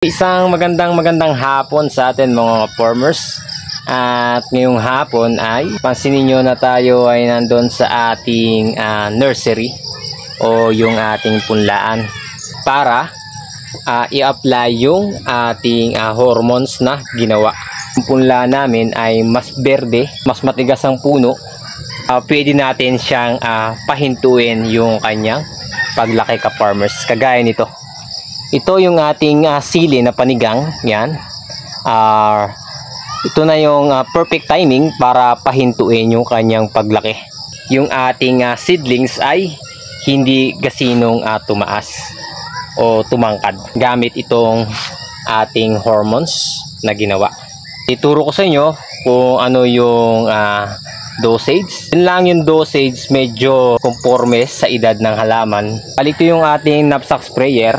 Isang magandang hapon sa atin mga farmers. At ngayong hapon ay pansinin nyo na tayo ay nandun sa ating nursery o yung ating punlaan para i-apply yung ating hormones na ginawa. Yung punla namin ay mas berde, mas matigas ang puno. Pwede natin siyang pahintuin yung kanyang paglaki ka farmers. Kagaya nito. Ito yung ating sili na panigang. Yan. Ito na yung perfect timing para pahintuin yung kanyang paglaki. Yung ating seedlings ay hindi gasinong tumaas o tumangkad gamit itong ating hormones na ginawa. Ituro ko sa inyo kung ano yung dosage. Yun lang yung dosage, medyo conforme sa edad ng halaman. Ito yung ating knapsack sprayer.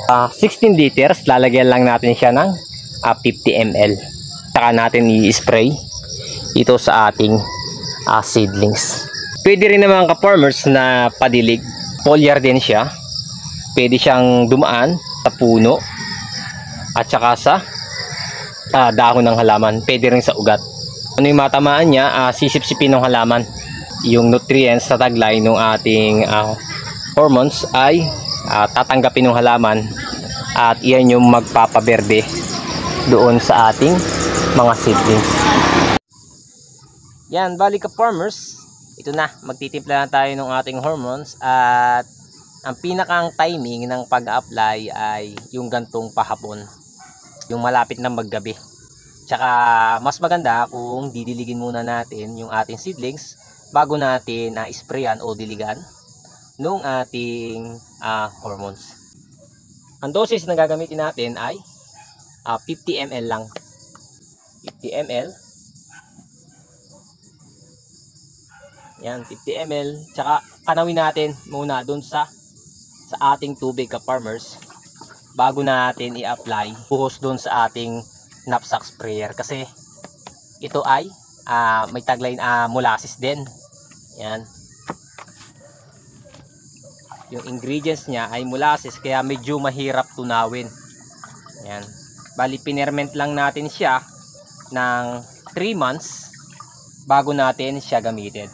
16 liters, lalagyan lang natin siya ng 50 ml. Saka natin i-spray ito sa ating seedlings. Pwede rin naman ka-farmers na padilig. Foliar din siya. Pwede siyang dumaan sa puno at saka sa dahon ng halaman. Pwede rin sa ugat. Ano yung matamaan niya? Sisipsipin ng halaman. Yung nutrients sa taglay ng ating hormones ay tatanggapin ng halaman at iyan yung magpapaberde doon sa ating mga seedlings. Yan, bali ka farmers, ito na, magtitimpla na tayo ng ating hormones at ang pinakang timing ng pag-apply ay yung gantong pahapon, yung malapit na maggabi. Tsaka mas maganda kung didiligin muna natin yung ating seedlings bago natin sprayan o diligan nung ating hormones. Ang dosage na gagamitin natin ay 50 ml lang. 50 ml. Yan, 50 ml. Tsaka kanawin natin muna dun sa ating tubig ka farmers bago natin i-apply. Buhos dun sa ating knapsack sprayer kasi ito ay may taglay molasses din. Yan. Yung ingredients niya ay molasses kaya medyo mahirap tunawin. Yan. Bali pinerment lang natin siya ng 3 months bago natin siya gamitin.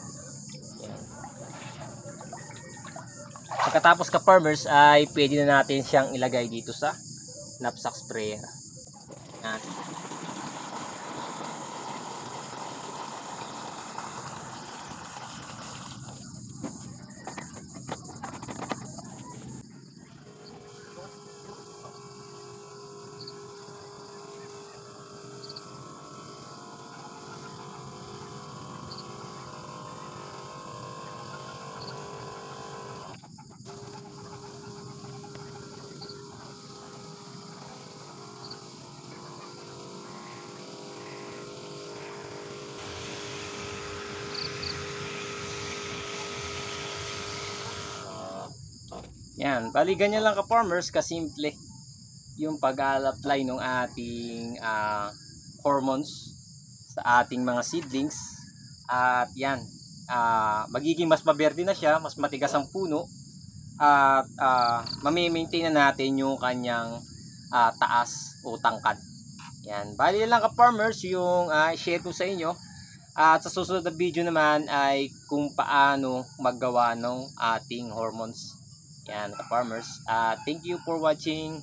Yan. Pagkatapos ka farmers ay pwede na natin siyang ilagay dito sa knapsack sprayer. Yan. Yan, bali ganyan lang ka farmers, kasimple yung pag-apply ng ating hormones sa ating mga seedlings. At yan, magiging mas maberde na siya, mas matigas ang puno at mami-maintain na natin yung kanyang taas o tangkad. Yan, bali lang ka farmers yung share ko sa inyo. At sa susunod na video naman ay kung paano maggawa ng ating hormones. Yan, ka farmers. Thank you for watching.